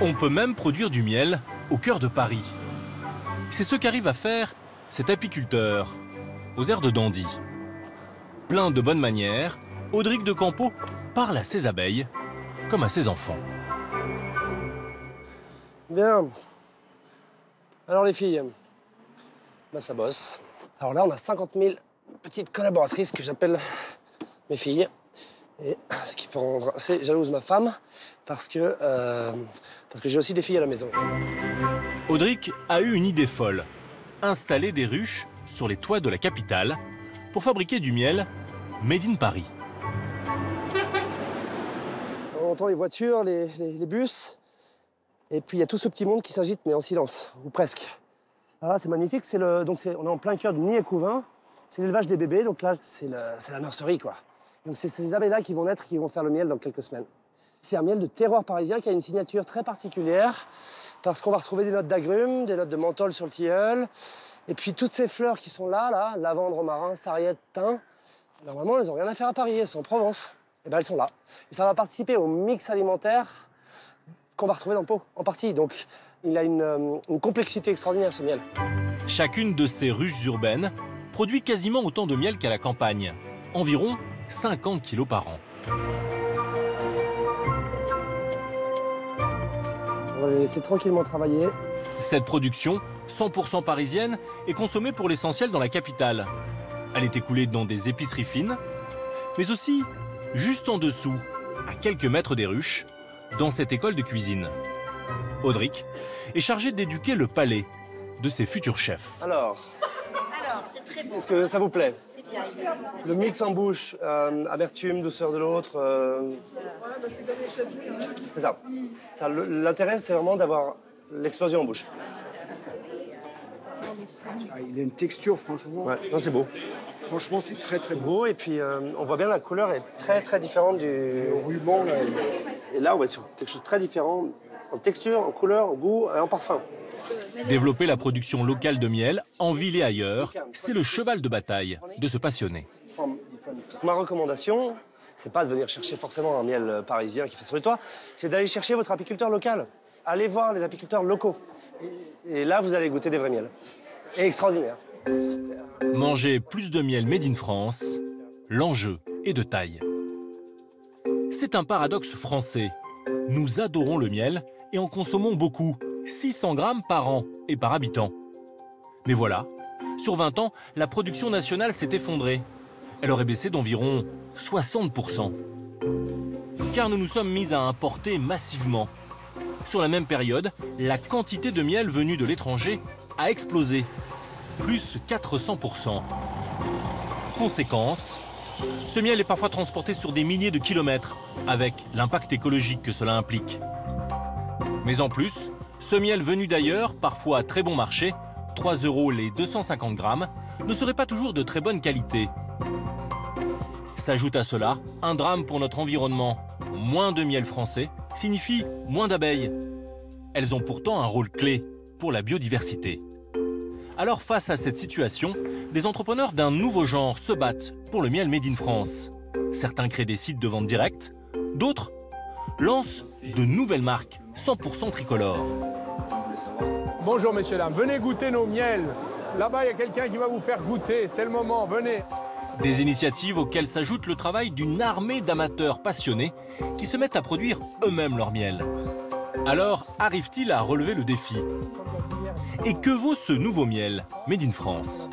On peut même produire du miel au cœur de Paris. C'est ce qu'arrive à faire cet apiculteur aux airs de dandy. Plein de bonnes manières, Audric de Campo parle à ses abeilles comme à ses enfants. Bien. Alors les filles, ben ça bosse. Alors là, on a 50 000 petites collaboratrices que j'appelle mes filles. Et ce qui peut rendre assez jalouse ma femme, parce que j'ai aussi des filles à la maison. Audric a eu une idée folle. Installer des ruches sur les toits de la capitale pour fabriquer du miel made in Paris. On entend les voitures, les bus, et puis il y a tout ce petit monde qui s'agite, mais en silence, ou presque. Voilà, c'est magnifique, on est en plein cœur du nid et couvain, c'est l'élevage des bébés, donc là, c'est la nurserie, quoi. Donc c'est ces abeilles-là qui vont naître, qui vont faire le miel dans quelques semaines. C'est un miel de terroir parisien qui a une signature très particulière, parce qu'on va retrouver des notes d'agrumes, des notes de menthol sur le tilleul, et puis toutes ces fleurs qui sont là, lavande, romarin, sarriette, thym, normalement, elles n'ont rien à faire à Paris, elles sont en Provence. Et ben elles sont là. Et ça va participer au mix alimentaire qu'on va retrouver dans le pot, en partie. Donc il a une complexité extraordinaire, ce miel. Chacune de ces ruches urbaines produit quasiment autant de miel qu'à la campagne, environ 50 kilos par an. On va les laisser tranquillement travailler. Cette production, 100% parisienne, est consommée pour l'essentiel dans la capitale. Elle est écoulée dans des épiceries fines, mais aussi juste en dessous, à quelques mètres des ruches, dans cette école de cuisine. Audric est chargé d'éduquer le palais de ses futurs chefs. Alors, c'est très bon. est-ce que ça vous plaît? C'est bien. Le mix en bouche, amertume, douceur de l'autre. C'est ça. L'intérêt, c'est vraiment d'avoir l'explosion en bouche. Ah, il a une texture, franchement. Ouais, non, c'est beau. Franchement, c'est très très beau. Beau, et puis on voit bien la couleur est très très différente du... Le ruban, là. Et là, on va sur quelque chose de très différent en texture, en couleur, en goût et en parfum. Développer la production locale de miel, en ville et ailleurs, c'est le cheval de bataille de ce passionné. Ma recommandation, c'est pas de venir chercher forcément un miel parisien qui fait sur les toits, c'est d'aller chercher votre apiculteur local. Allez voir les apiculteurs locaux. Et là, vous allez goûter des vrais miels. Et extraordinaire. Manger plus de miel made in France, l'enjeu est de taille. C'est un paradoxe français. Nous adorons le miel et en consommons beaucoup, 600 grammes par an et par habitant. Mais voilà, sur 20 ans, la production nationale s'est effondrée. Elle aurait baissé d'environ 60%. Car nous nous sommes mis à importer massivement. Sur la même période, la quantité de miel venu de l'étranger a explosé, plus 400%. Conséquence, ce miel est parfois transporté sur des milliers de kilomètres, avec l'impact écologique que cela implique. Mais en plus, ce miel venu d'ailleurs, parfois à très bon marché, 3 € les 250 grammes, ne serait pas toujours de très bonne qualité. S'ajoute à cela un drame pour notre environnement. Moins de miel français signifie moins d'abeilles. Elles ont pourtant un rôle clé pour la biodiversité. Alors face à cette situation, des entrepreneurs d'un nouveau genre se battent pour le miel made in France. Certains créent des sites de vente directe, d'autres lancent de nouvelles marques 100% tricolores. Bonjour messieurs, dames, venez goûter nos miels. Là-bas, il y a quelqu'un qui va vous faire goûter, c'est le moment, venez. Des initiatives auxquelles s'ajoute le travail d'une armée d'amateurs passionnés qui se mettent à produire eux-mêmes leur miel. Alors, arrive-t-il à relever le défi? Et que vaut ce nouveau miel made in France?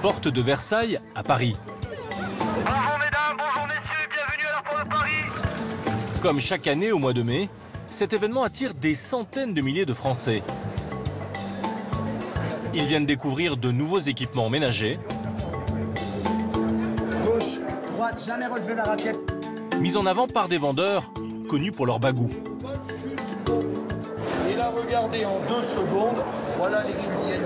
Porte de Versailles à Paris. Bonjour mesdames, bonjour messieurs, bienvenue à l'aéroport de Paris. Comme chaque année au mois de mai, cet événement attire des centaines de milliers de Français. Ils viennent découvrir de nouveaux équipements ménagers. Gauche, droite, jamais relever la raquette. Mis en avant par des vendeurs connus pour leur bagou. Et là, regardez, en 2 secondes, voilà les juliennes.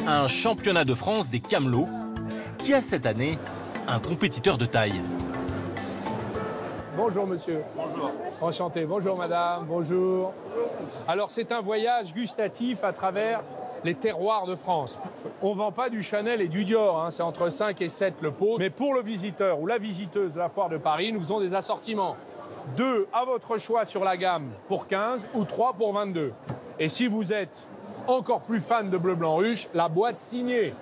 Un championnat de France des camelots qui a cette année un compétiteur de taille. Bonjour monsieur. Bonjour. Enchanté. Bonjour madame. Bonjour. Alors c'est un voyage gustatif à travers les terroirs de France. On ne vend pas du Chanel et du Dior, hein, c'est entre 5 et 7 le pot. Mais pour le visiteur ou la visiteuse de la foire de Paris, nous faisons des assortiments. 2 à votre choix sur la gamme pour 15 ou 3 pour 22. Et si vous êtes encore plus fan de bleu blanc ruche, la boîte signée.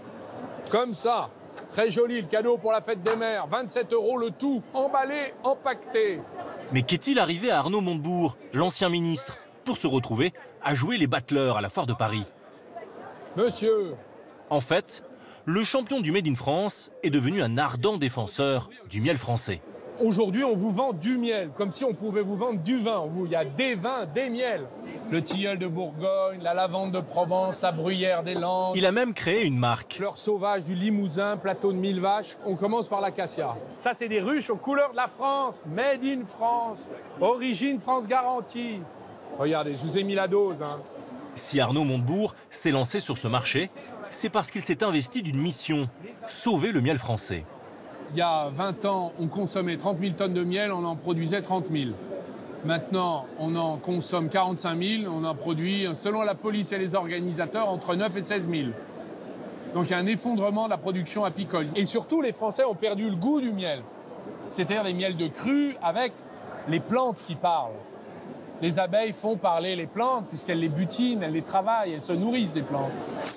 Comme ça, très joli, le cadeau pour la fête des mères, 27 € le tout, emballé, empaqueté. Mais qu'est-il arrivé à Arnaud Montebourg, l'ancien ministre, pour se retrouver à jouer les battleurs à la foire de Paris? Monsieur, En fait, le champion du Made in France est devenu un ardent défenseur du miel français. aujourd'hui, on vous vend du miel, comme si on pouvait vous vendre du vin. Il y a des vins, des miels. Le tilleul de Bourgogne, la lavande de Provence, la bruyère des Landes. Il a même créé une marque. Fleurs sauvages du Limousin, plateau de 1000 vaches. On commence par l'acacia. Ça, c'est des ruches aux couleurs de la France. Made in France. Origine France garantie. Regardez, je vous ai mis la dose. Hein. Si Arnaud Montebourg s'est lancé sur ce marché, c'est parce qu'il s'est investi d'une mission, sauver le miel français. Il y a 20 ans, on consommait 30 000 tonnes de miel, on en produisait 30 000. Maintenant, on en consomme 45 000, on en produit, selon la police et les organisateurs, entre 9 et 16 000. Donc il y a un effondrement de la production apicole. Et surtout, les Français ont perdu le goût du miel. C'est-à-dire des miels de cru avec les plantes qui parlent. Les abeilles font parler les plantes, puisqu'elles les butinent, elles les travaillent, elles se nourrissent des plantes.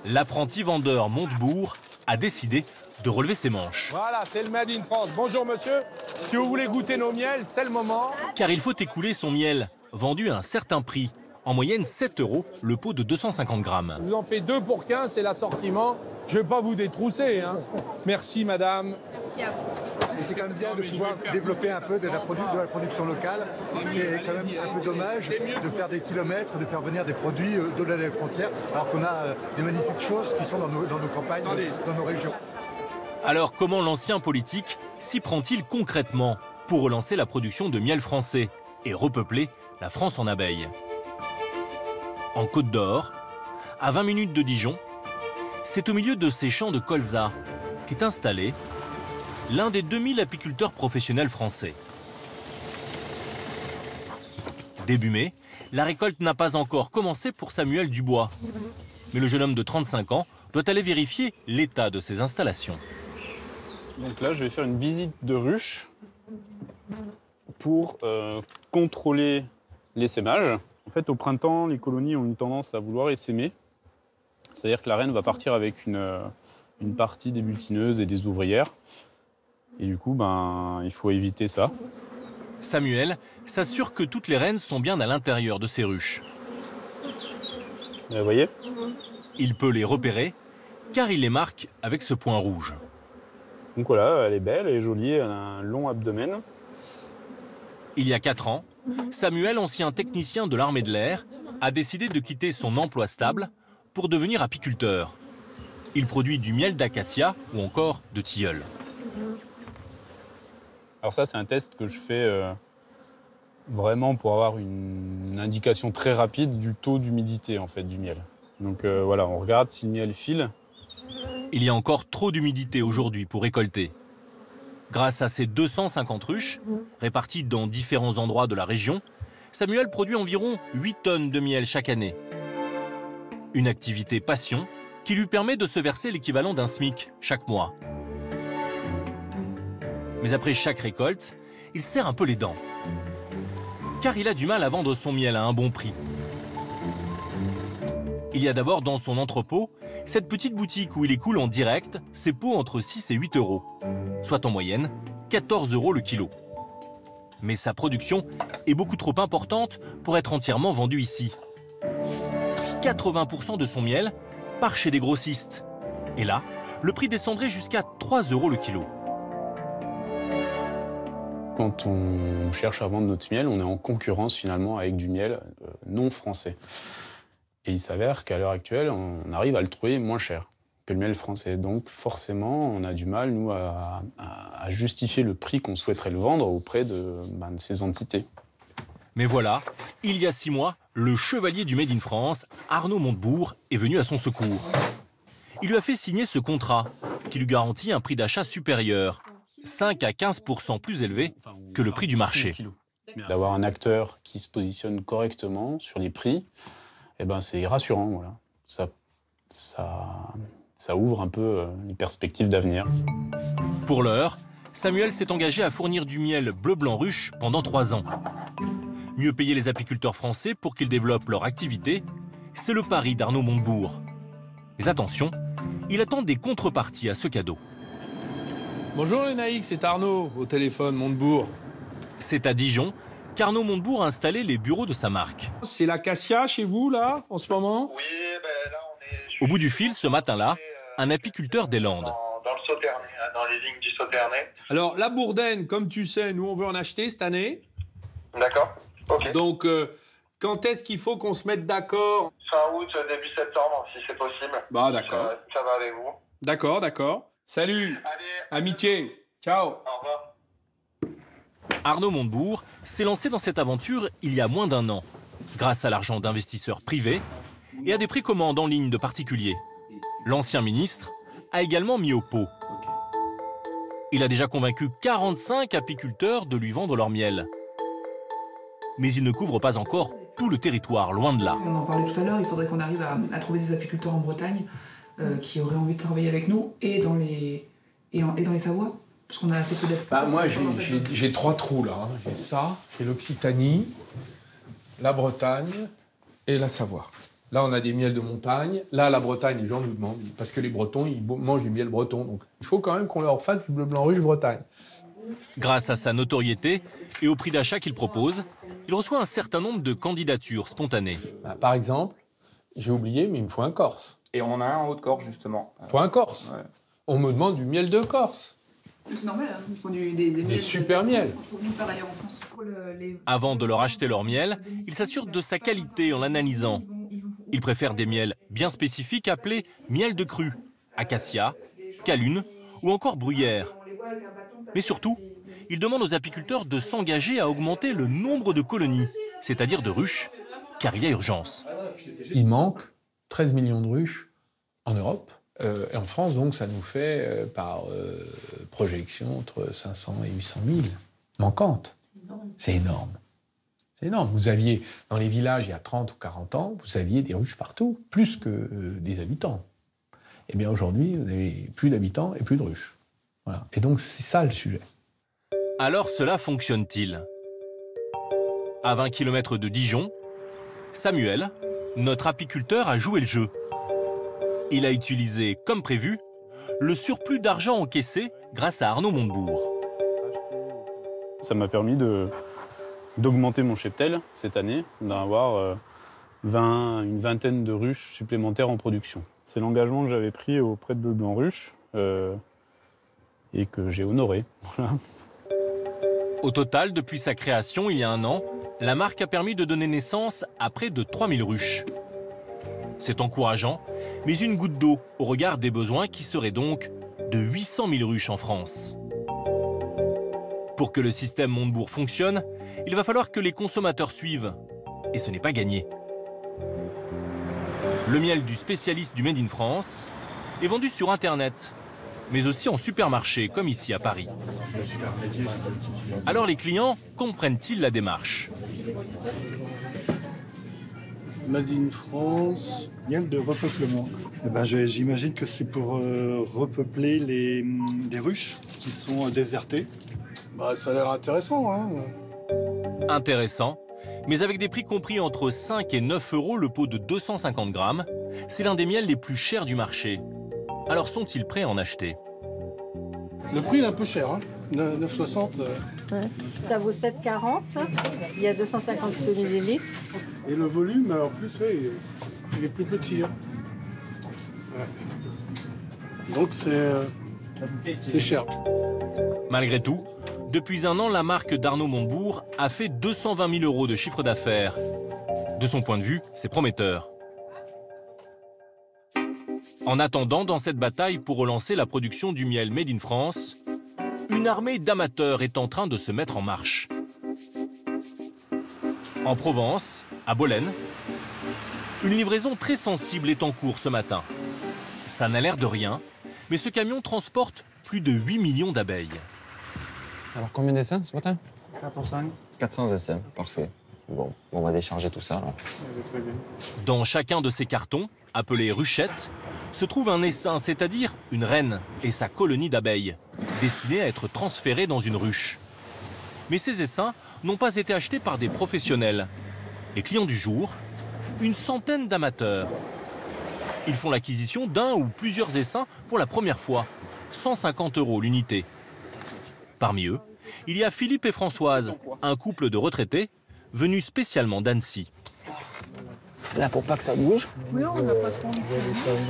L'apprenti vendeur Montebourg a décidé de relever ses manches. Voilà, c'est le Made in France. Bonjour monsieur, si vous voulez goûter nos miels, c'est le moment. Car il faut écouler son miel, vendu à un certain prix, en moyenne 7 € le pot de 250 grammes. Je vous en fais 2 pour 15, c'est l'assortiment. Je ne vais pas vous détrousser. Hein. Merci madame. Merci à vous. Et c'est quand même bien de pouvoir développer un peu de la production locale. C'est quand même un peu dommage de faire des kilomètres, de faire venir des produits au-delà des frontières, alors qu'on a des magnifiques choses qui sont dans nos campagnes, dans nos régions. Alors comment l'ancien politique s'y prend-il concrètement pour relancer la production de miel français et repeupler la France en abeilles? En Côte d'Or, à 20 minutes de Dijon, c'est au milieu de ces champs de colza qu'est installé l'un des 2000 apiculteurs professionnels français. Début mai, la récolte n'a pas encore commencé pour Samuel Dubois. Mais le jeune homme de 35 ans doit aller vérifier l'état de ses installations. Donc là, je vais faire une visite de ruche pour contrôler l'essaimage. En fait, au printemps, les colonies ont une tendance à vouloir essaimer. C'est-à-dire que la reine va partir avec une partie des butineuses et des ouvrières. Et du coup, il faut éviter ça. Samuel s'assure que toutes les reines sont bien à l'intérieur de ces ruches. Vous voyez ? Il peut les repérer car il les marque avec ce point rouge. Donc voilà, elle est belle, elle est jolie, elle a un long abdomen. Il y a 4 ans, Samuel, ancien technicien de l'armée de l'air, a décidé de quitter son emploi stable pour devenir apiculteur. Il produit du miel d'acacia ou encore de tilleul. Alors ça, c'est un test que je fais vraiment pour avoir une indication très rapide du taux d'humidité en fait, du miel. Donc voilà, on regarde si le miel file. Il y a encore trop d'humidité aujourd'hui pour récolter. Grâce à ses 250 ruches, réparties dans différents endroits de la région, Samuel produit environ 8 tonnes de miel chaque année. Une activité passion qui lui permet de se verser l'équivalent d'un SMIC chaque mois. Mais après chaque récolte, il serre un peu les dents. Car il a du mal à vendre son miel à un bon prix. Il y a d'abord dans son entrepôt cette petite boutique où il écoule en direct ses pots entre 6 et 8 €, soit en moyenne 14 € le kilo. Mais sa production est beaucoup trop importante pour être entièrement vendue ici. 80% de son miel part chez des grossistes. Et là, le prix descendrait jusqu'à 3 € le kilo. Quand on cherche à vendre notre miel, on est en concurrence finalement avec du miel non français. Et il s'avère qu'à l'heure actuelle, on arrive à le trouver moins cher que le miel français. Donc forcément, on a du mal, nous, à justifier le prix qu'on souhaiterait le vendre auprès de ces entités. Mais voilà, il y a 6 mois, le chevalier du Made in France, Arnaud Montebourg, est venu à son secours. Il lui a fait signer ce contrat qui lui garantit un prix d'achat supérieur, 5 à 15% plus élevé que le prix du marché. D'avoir un acteur qui se positionne correctement sur les prix, c'est rassurant. Voilà. Ça ça ouvre un peu les perspectives d'avenir. Pour l'heure, Samuel s'est engagé à fournir du miel bleu-blanc ruche pendant 3 ans. Mieux payer les apiculteurs français pour qu'ils développent leur activité, c'est le pari d'Arnaud Montebourg. Mais attention, il attend des contreparties à ce cadeau. Bonjour les naïcs, c'est Arnaud, au téléphone, Montebourg. C'est à Dijon qu'Arnaud Montebourg a installé les bureaux de sa marque. C'est l'acacia chez vous, là, en ce moment? Oui, ben là, on est... Au bout du fil, ce matin-là, un apiculteur des Landes. Dans le Sauternais, dans les vignes du Sauternais. Alors, la bourdaine, comme tu sais, nous, on veut en acheter cette année. D'accord, ok. Donc, quand est-ce qu'il faut qu'on se mette d'accord? Fin août, début septembre, si c'est possible. Bah, d'accord. Ça va avec vous. D'accord, d'accord. Salut. Allez. Amitié. Ciao. Au revoir. Arnaud Montebourg s'est lancé dans cette aventure il y a moins d'1 an, grâce à l'argent d'investisseurs privés et à des précommandes en ligne de particuliers. L'ancien ministre a également mis au pot. Il a déjà convaincu 45 apiculteurs de lui vendre leur miel. Mais il ne couvre pas encore tout le territoire, loin de là. On en parlait tout à l'heure, il faudrait qu'on arrive à trouver des apiculteurs en Bretagne qui auraient envie de travailler avec nous et dans les Savoies, parce qu'on a assez peu d'apiculteurs. Bah, moi, j'ai 3 trous, là. Hein. J'ai ça, c'est l'Occitanie, la Bretagne et la Savoie. Là, on a des miels de montagne. Là, la Bretagne, les gens nous demandent, parce que les Bretons, ils mangent du miel breton. Donc, il faut quand même qu'on leur fasse du bleu blanc ruche Bretagne. Grâce à sa notoriété et au prix d'achat qu'il propose, il reçoit un certain nombre de candidatures spontanées. Bah, par exemple, j'ai oublié, mais il me faut un Corse. Et on en a un en Haute-Corse, justement. Il me faut un Corse. Ouais. On me demande du miel de Corse. C'est normal, hein. Ils font des miels. Super miel. On trouve nulle part ailleurs en France. Avant de leur acheter leur miel, il s'assure de sa qualité en l'analysant. Il préfère des miels bien spécifiques appelés miel de cru, acacia, calune ou encore bruyère. Mais surtout, il demande aux apiculteurs de s'engager à augmenter le nombre de colonies, c'est-à-dire de ruches, car il y a urgence. Il manque 13 millions de ruches en Europe. Et en France, donc, ça nous fait, par projection, entre 500 et 800 000 manquantes. C'est énorme. C'est énorme. Vous aviez, dans les villages, il y a 30 ou 40 ans, vous aviez des ruches partout, plus que des habitants. Eh bien, aujourd'hui, vous n'avez plus d'habitants et plus de ruches. Voilà. Et donc, c'est ça le sujet. Alors, cela fonctionne-t-il? À 20 km de Dijon, Samuel, notre apiculteur, a joué le jeu. Il a utilisé, comme prévu, le surplus d'argent encaissé grâce à Arnaud Montebourg. Ça m'a permis d'augmenter mon cheptel cette année, d'avoir une vingtaine de ruches supplémentaires en production. C'est l'engagement que j'avais pris auprès de Bleu Blanc Ruche et que j'ai honoré. Voilà. Au total, depuis sa création il y a 1 an, la marque a permis de donner naissance à près de 3000 ruches. C'est encourageant, mais une goutte d'eau au regard des besoins qui seraient donc de 800 000 ruches en France. Pour que le système Montebourg fonctionne, il va falloir que les consommateurs suivent. Et ce n'est pas gagné. Le miel du spécialiste du Made in France est vendu sur Internet, mais aussi en supermarché, comme ici à Paris. Alors les clients comprennent-ils la démarche? Made in France, miel de repeuplement. Eh ben, j'imagine que c'est pour repeupler des ruches qui sont désertées. Bah, ça a l'air intéressant, hein. Intéressant, mais avec des prix compris entre 5 et 9 € le pot de 250 grammes, c'est l'un des miels les plus chers du marché. Alors sont-ils prêts à en acheter? Le prix il est un peu cher, hein. 9,60. Ouais. Ça vaut 7,40. Il y a 250 ml. Et le volume, en plus, ouais, il est plus petit. Hein. Ouais. Donc c'est cher. Malgré tout, depuis 1 an, la marque d'Arnaud Montebourg a fait 220 000 € de chiffre d'affaires. De son point de vue, c'est prometteur. En attendant, dans cette bataille pour relancer la production du miel Made in France, une armée d'amateurs est en train de se mettre en marche. En Provence, à Bolène, une livraison très sensible est en cours ce matin. Ça n'a l'air de rien, mais ce camion transporte plus de 8 millions d'abeilles. Alors, combien d'essaims ce matin? 405. 400 essaims, parfait. Bon, on va décharger tout ça. Alors. Dans chacun de ces cartons, appelés ruchettes, se trouve un essaim, c'est-à-dire une reine et sa colonie d'abeilles, destinée à être transférée dans une ruche. Mais ces essaims n'ont pas été achetés par des professionnels. Les clients du jour, une centaine d'amateurs. Ils font l'acquisition d'un ou plusieurs essaims pour la première fois, 150 € l'unité. Parmi eux, il y a Philippe et Françoise, un couple de retraités venus spécialement d'Annecy. Là, pour pas que ça bouge. Oui, on n'a pas trop.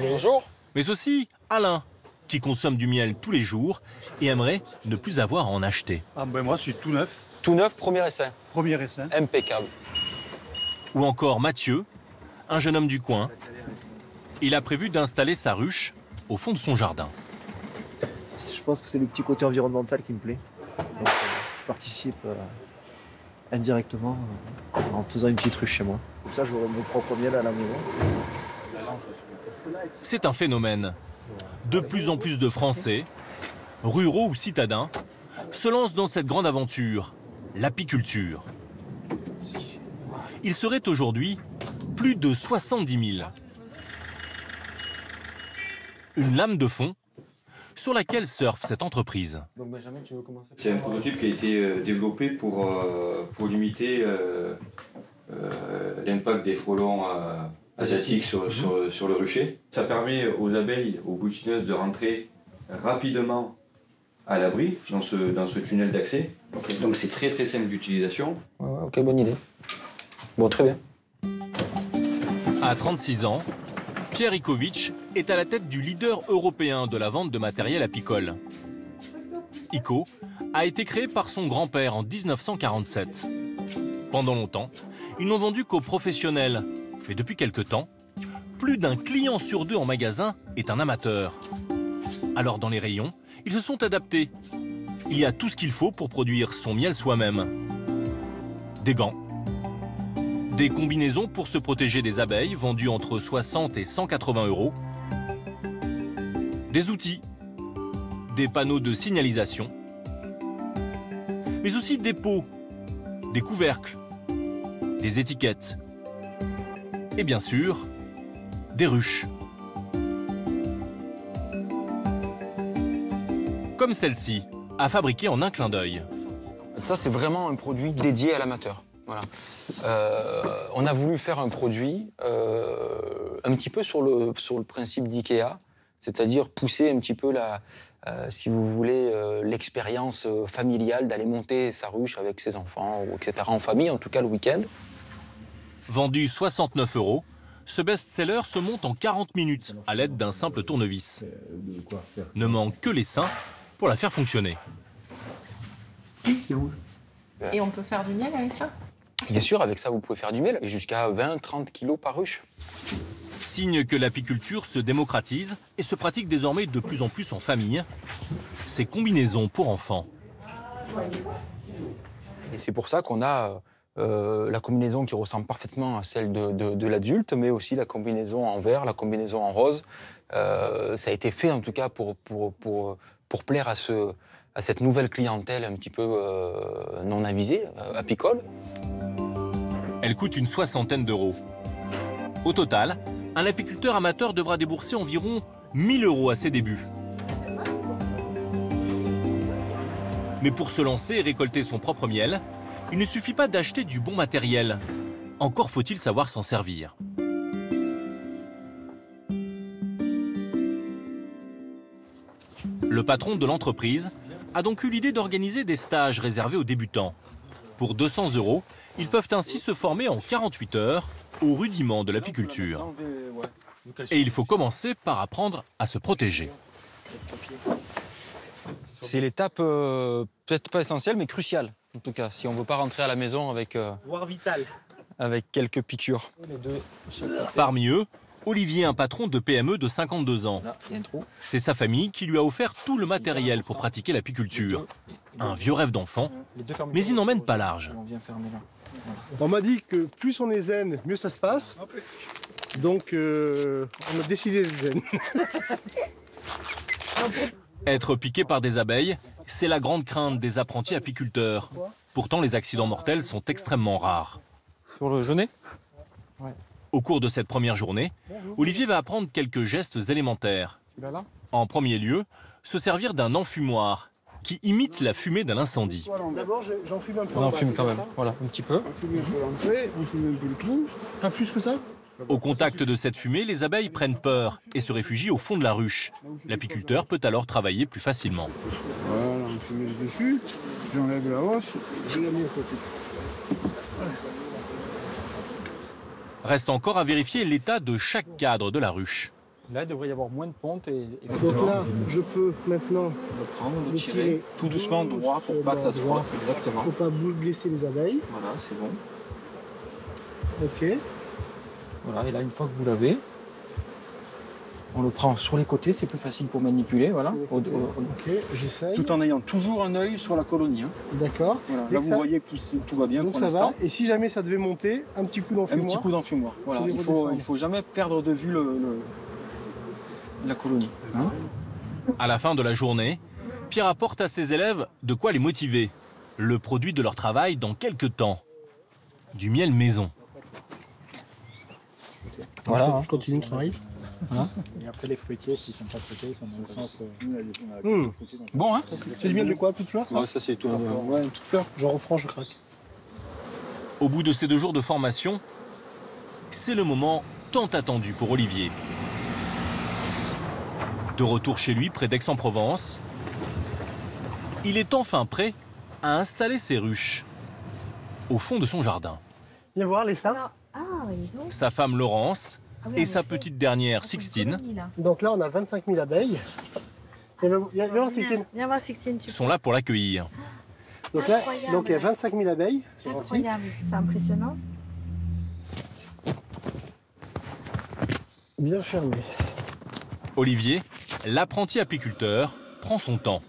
Bonjour. Mais aussi Alain, qui consomme du miel tous les jours et aimerait ne plus avoir à en acheter. Ah ben moi, c'est tout neuf. Tout neuf, premier essai. Premier essai. Impeccable. Ou encore Mathieu, un jeune homme du coin. Il a prévu d'installer sa ruche au fond de son jardin. Je pense que c'est le petit côté environnemental qui me plaît. Donc, je participe indirectement en faisant une petite ruche chez moi. Comme ça, j'aurai mon propre miel à la maison. C'est un phénomène. De plus en plus de Français, ruraux ou citadins, se lancent dans cette grande aventure, l'apiculture. Il serait aujourd'hui plus de 70 000. Une lame de fond sur laquelle surfe cette entreprise. C'est un prototype qui a été développé pour limiter l'impact des frelons asiatiques sur le rucher. Ça permet aux abeilles, aux boutineuses de rentrer rapidement à l'abri dans ce tunnel d'accès. Okay. Donc c'est très très simple d'utilisation. Ouais, ok, bonne idée. Bon, très bien. À 36 ans, Pierre Ikovic est à la tête du leader européen de la vente de matériel apicole. ICO a été créé par son grand-père en 1947. Pendant longtemps, ils n'ont vendu qu'aux professionnels. Mais depuis quelque temps, plus d'un client sur deux en magasin est un amateur. Alors dans les rayons, ils se sont adaptés. Il y a tout ce qu'il faut pour produire son miel soi-même. Des gants, des combinaisons pour se protéger des abeilles vendues entre 60 et 180 €, des outils, des panneaux de signalisation, mais aussi des pots, des couvercles, des étiquettes et bien sûr, des ruches. Comme celle-ci, à fabriquer en un clin d'œil. Ça, c'est vraiment un produit dédié à l'amateur. Voilà. On a voulu faire un produit un petit peu sur le principe d'IKEA, c'est-à-dire pousser un petit peu, si vous voulez, l'expérience familiale d'aller monter sa ruche avec ses enfants, etc., en famille, en tout cas le week-end. Vendu 69 €, ce best-seller se monte en 40 minutes à l'aide d'un simple tournevis. Ne manque que les seins pour la faire fonctionner. C'est rouge. Et on peut faire du miel avec ça? Bien sûr, avec ça, vous pouvez faire du miel, jusqu'à 20-30 kilos par ruche. Signe que l'apiculture se démocratise et se pratique désormais de plus en plus en famille. Ces combinaisons pour enfants. Et c'est pour ça qu'on a la combinaison qui ressemble parfaitement à celle de l'adulte, mais aussi la combinaison en vert, la combinaison en rose. Ça a été fait en tout cas pour plaire à cette nouvelle clientèle un petit peu non avisée, apicole. Elle coûte une soixantaine d'euros. Au total, un apiculteur amateur devra débourser environ 1 000 € à ses débuts. Mais pour se lancer et récolter son propre miel, il ne suffit pas d'acheter du bon matériel. Encore faut-il savoir s'en servir. Le patron de l'entreprise a donc eu l'idée d'organiser des stages réservés aux débutants. Pour 200 €, ils peuvent ainsi se former en 48 heures aux rudiments de l'apiculture. Et il faut commencer par apprendre à se protéger. C'est l'étape peut-être pas essentielle, mais cruciale, en tout cas, si on ne veut pas rentrer à la maison avec, voire vital, avec quelques piqûres. Parmi eux, Olivier, un patron de PME de 52 ans. C'est sa famille qui lui a offert tout le matériel pour pratiquer l'apiculture. Un vieux rêve d'enfant, mais il n'emmène pas large. On m'a dit que plus on est zen, mieux ça se passe. Donc on a décidé d'être zen. Être piqué par des abeilles, c'est la grande crainte des apprentis apiculteurs. Pourtant, les accidents mortels sont extrêmement rares. pour le jauner. Au cours de cette première journée, Olivier va apprendre quelques gestes élémentaires. En premier lieu, se servir d'un enfumoir qui imite la fumée d'un incendie. D'abord, j'enfume un peu. On enfume quand même, voilà, un petit peu. On fume un peu l'entrée, on fume un peu le tout. Pas plus que ça? Au contact de cette fumée, les abeilles prennent peur et se réfugient au fond de la ruche. L'apiculteur peut alors travailler plus facilement. Voilà, on fume dessus, j'enlève la hausse, je la mets à côté. Reste encore à vérifier l'état de chaque cadre de la ruche. Là, il devrait y avoir moins de pontes et Donc là, je peux maintenant le prendre, le le tirer tout doucement droit pour pas que ça se frotte. Exactement. Pour pas blesser les abeilles. Voilà, c'est bon. Ok. Voilà, et là, une fois que vous l'avez, on le prend sur les côtés, c'est plus facile pour manipuler, voilà. Ok, j'essaye. Tout en ayant toujours un œil sur la colonie. Hein. D'accord. Voilà. Là, vous voyez que tout va bien donc pour ça l'instant. va. Et si jamais ça devait monter, un petit coup d'enfumoir. Un petit coup d'enfumoir. Voilà. Il faut jamais perdre de vue la colonie. Hein. À la fin de la journée, Pierre apporte à ses élèves de quoi les motiver. Le produit de leur travail dans quelques temps. Du miel maison. Voilà, je continue de travailler. Et après les fruitiers, s'ils sont pas fruités, ils sont dans le sens. Bon, hein. C'est du miel de quoi? Toute fleur, ça? Ouais, ça c'est tout. Ouais, une toute fleur. Je reprends, je craque. Au bout de ces 2 jours de formation, c'est le moment tant attendu pour Olivier. De retour chez lui, près d'Aix-en-Provence, il est enfin prêt à installer ses ruches au fond de son jardin. Viens voir les sables. Sa femme Laurence et sa petite dernière Sixtine Donc là, on a 25 000 abeilles. Viens voir Sixtine. Viens voir Sixtine, tu sont là pour l'accueillir. Donc là, il y a 25 000 abeilles. C'est gentil. Incroyable, c'est impressionnant. Bien fermé. Olivier, l'apprenti apiculteur, prend son temps.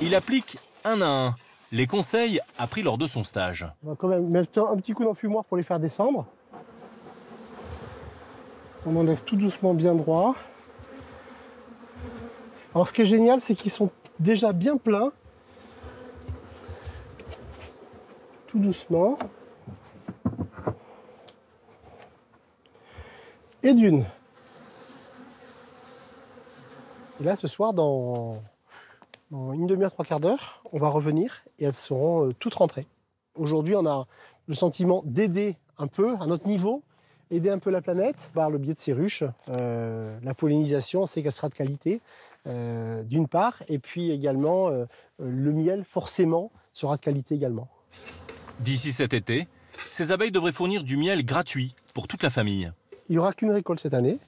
Il applique un à un les conseils appris lors de son stage. On va quand même mettre un petit coup d'enfumoir pour les faire descendre. On enlève tout doucement bien droit. Alors ce qui est génial, c'est qu'ils sont déjà bien pleins. Tout doucement. Et d'une. Et là, ce soir, dans une demi-heure, 3/4 d'heure, on va revenir et elles seront toutes rentrées. Aujourd'hui, on a le sentiment d'aider un peu, à notre niveau, aider un peu la planète par le biais de ces ruches. La pollinisation, on sait qu'elle sera de qualité, d'une part, et puis également, le miel, forcément, sera de qualité également. D'ici cet été, ces abeilles devraient fournir du miel gratuit pour toute la famille. Il n'y aura qu'une récolte cette année.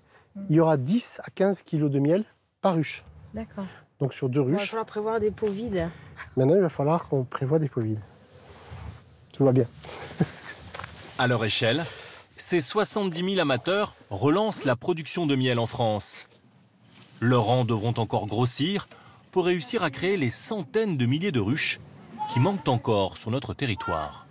Il y aura 10 à 15 kilos de miel par ruche. D'accord. Donc sur 2 Il va ruches. falloir prévoir des pots vides. Maintenant, il va falloir qu'on prévoie des pots vides. Tout va bien. À leur échelle, ces 70 000 amateurs relancent la production de miel en France. Leurs rangs devront encore grossir pour réussir à créer les centaines de milliers de ruches qui manquent encore sur notre territoire.